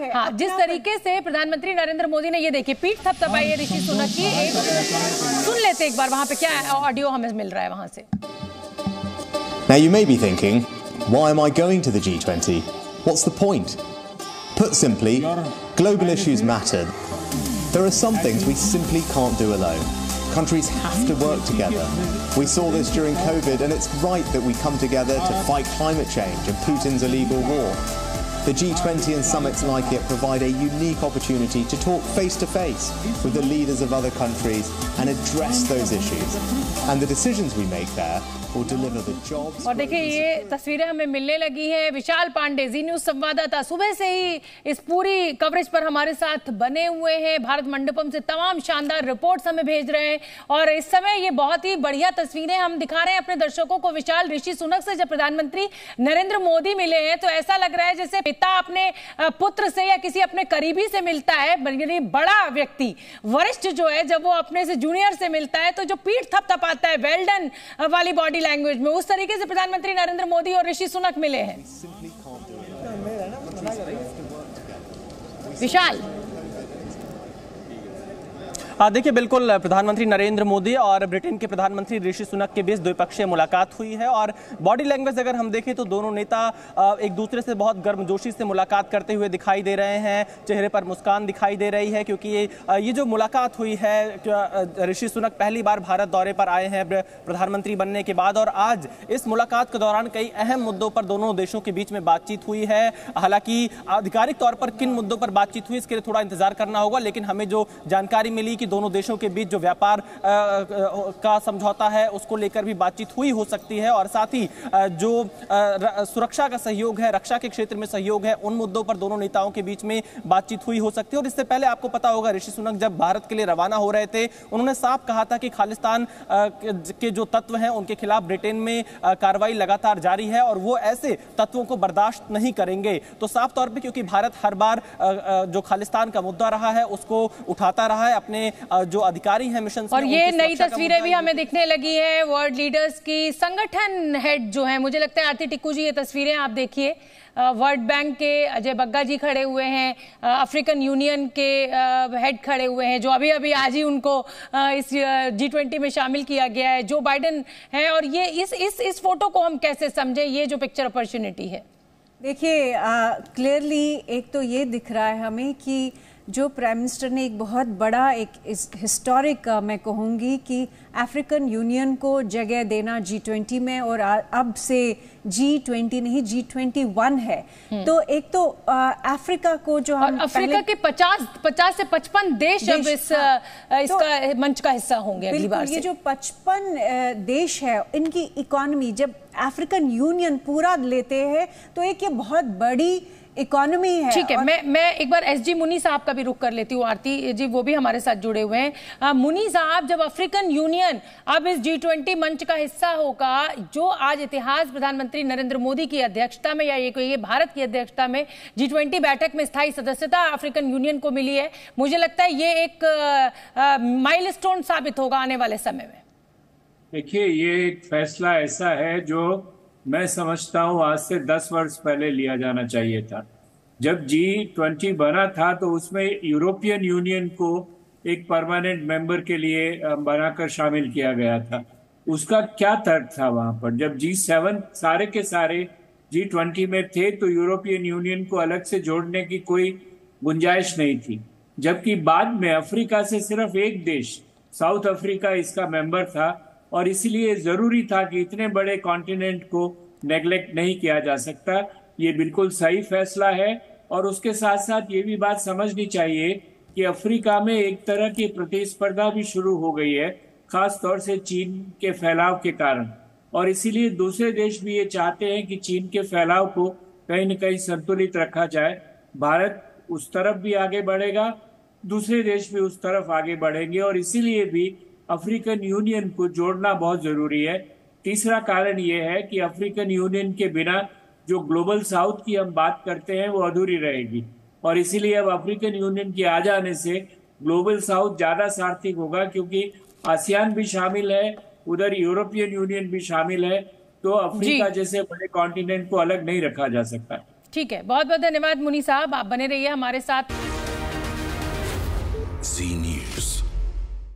है। हाँ, जिस तरीके से प्रधानमंत्री नरेंद्र मोदी ने, ये देखिए पीठ थपथपाई है ऋषि सुनक की, एक सुन लेते एक बार वहां पे क्या ऑडियो हमें मिल रहा है वहां से। Now you may be thinking, why am I going to the G20? What's the point? Put simply, global issues matter. There are some things we simply can't do alone. Countries have to work together. We saw this during COVID, and it's right that we come together to fight climate change and Putin's illegal war. The G20 and summits like it provide a unique opportunity to talk face to face with the leaders of other countries and address those issues. And the decisions we make there will deliver the jobs. और देखिए ये तस्वीरें हमें मिलने लगी हैं। विशाल पांडे, जी news संवाददाता, सुबह से ही इस पूरी कवरेज पर हमारे साथ बने हुए हैं। भारत मंडपम से तमाम शानदार रिपोर्ट्स हमें भेज रहे हैं और इस समय ये बहुत ही बढ़िया तस्वीरें हम दिखा रहे हैं अपने दर्शकों को। विशाल, ऋषि सुनक से जब प्रधानमंत्री नरेंद्र मोदी मिले हैं तो ऐसा लग रहा है जैसे पिता अपने पुत्र से या किसी अपने करीबी से मिलता है। बड़ा व्यक्ति, वरिष्ठ जो है, जब वो अपने से जूनियर से मिलता है तो जो पीठ थपथपाता है वेल डन वाली बॉडी लैंग्वेज में, उस तरीके से प्रधानमंत्री नरेंद्र मोदी और ऋषि सुनक मिले हैं। विशाल, देखिए बिल्कुल, प्रधानमंत्री नरेंद्र मोदी और ब्रिटेन के प्रधानमंत्री ऋषि सुनक के बीच द्विपक्षीय मुलाकात हुई है और बॉडी लैंग्वेज अगर हम देखें तो दोनों नेता एक दूसरे से बहुत गर्मजोशी से मुलाकात करते हुए दिखाई दे रहे हैं। चेहरे पर मुस्कान दिखाई दे रही है क्योंकि ये जो मुलाकात हुई है, ऋषि सुनक पहली बार भारत दौरे पर आए हैं प्रधानमंत्री बनने के बाद और आज इस मुलाकात के दौरान कई अहम मुद्दों पर दोनों देशों के बीच में बातचीत हुई है। हालांकि आधिकारिक तौर पर किन मुद्दों पर बातचीत हुई इसके लिए थोड़ा इंतजार करना होगा, लेकिन हमें जो जानकारी मिली कि दोनों देशों के बीच जो व्यापार का समझौता है उसको लेकर भी बातचीत हुई हो सकती है और साथ ही जो सुरक्षा का सहयोग है, रक्षा के क्षेत्र में सहयोग है, उन मुद्दों पर दोनों नेताओं के बीच में बातचीत हुई हो सकती है। और इससे पहले आपको पता होगा ऋषि सुनक जब भारत के लिए रवाना हो रहे थे उन्होंने साफ कहा था कि खालिस्तान के जो तत्व हैं उनके खिलाफ ब्रिटेन में कार्रवाई लगातार जारी है और वो ऐसे तत्वों को बर्दाश्त नहीं करेंगे। तो साफ तौर पर क्योंकि भारत हर बार जो खालिस्तान का मुद्दा रहा है उसको उठाता रहा है अपने जो अधिकारी हैं मिशन, और ये नई तस्वीरें भी हमें दिखने लगी है वर्ल्ड लीडर्स की। संगठन हेड जो है, मुझे लगता है आरती टिक्कू जी, ये तस्वीरें आप देखिए, वर्ल्ड बैंक के अजय बग्गा जी खड़े हुए हैं, अफ्रीकन यूनियन के हेड खड़े हुए हैं जो अभी अभी आज ही उनको इस G20 में शामिल किया गया है, जो बाइडेन है। और ये इस फोटो को हम कैसे समझें, ये जो पिक्चर अपॉर्चुनिटी है? देखिए क्लियरली एक तो ये दिख रहा है हमें कि जो प्राइम मिनिस्टर ने एक बहुत बड़ा एक हिस्टोरिक मैं कहूँगी कि अफ्रीकन यूनियन को जगह देना G20 में, और अब से G20 नहीं G21 है। तो एक तो अफ्रीका को जो हम अफ्रीका के 50 से 55 देश अब इसका मंच का हिस्सा होंगे अगली बार से। ये जो 55 देश है इनकी इकोनॉमी जब अफ्रीकन यूनियन पूरा लेते हैं तो एक ये बहुत बड़ी इकोनॉमी है। ठीक है, मैं एक बार एसजी मुनी साहब का भी रुख कर लेती हूँ। आरती जी वो भी हमारे साथ जुड़े हुए हैं। मुनी साहब, जब अफ्रीकन यूनियन अब इस G20 मंच का हिस्सा होगा, जो आज इतिहास प्रधानमंत्री नरेंद्र मोदी की अध्यक्षता में या ये भारत की अध्यक्षता में G20 बैठक में स्थायी सदस्यता अफ्रीकन यूनियन को मिली है, मुझे लगता है ये एक माइलस्टोन साबित होगा आने वाले समय में। देखिए, ये एक फैसला ऐसा है जो मैं समझता हूँ आज से 10 वर्ष पहले लिया जाना चाहिए था। जब G20 बना था तो उसमें यूरोपियन यूनियन को एक परमानेंट मेंबर के लिए बनाकर शामिल किया गया था। उसका क्या तर्क था वहां पर? जब G7 सारे के सारे G20 में थे तो यूरोपियन यूनियन को अलग से जोड़ने की कोई गुंजाइश नहीं थी, जबकि बाद में अफ्रीका से सिर्फ एक देश साउथ अफ्रीका इसका मेंबर था और इसलिए जरूरी था कि इतने बड़े कॉन्टिनेंट को नेग्लेक्ट नहीं किया जा सकता। ये बिल्कुल सही फैसला है और उसके साथ साथ ये भी बात समझनी चाहिए कि अफ्रीका में एक तरह की प्रतिस्पर्धा भी शुरू हो गई है, खास तौर से चीन के फैलाव के कारण, और इसीलिए दूसरे देश भी ये चाहते हैं कि चीन के फैलाव को कहीं न कहीं संतुलित रखा जाए। भारत उस तरफ भी आगे बढ़ेगा, दूसरे देश भी उस तरफ आगे बढ़ेंगे और इसीलिए भी अफ्रीकन यूनियन को जोड़ना बहुत जरूरी है। तीसरा कारण ये है कि अफ्रीकन यूनियन के बिना जो ग्लोबल साउथ की हम बात करते हैं वो अधूरी रहेगी और इसीलिए अब अफ्रीकन यूनियन के आ जाने से ग्लोबल साउथ ज्यादा सार्थक होगा, क्योंकि आसियान भी शामिल है, उधर यूरोपियन यूनियन भी शामिल है, तो अफ्रीका जैसे बड़े कॉन्टिनेंट को अलग नहीं रखा जा सकता। ठीक है, बहुत बहुत धन्यवाद मुनी साहब, आप बने रहिए हमारे साथ। जी न्यूज़।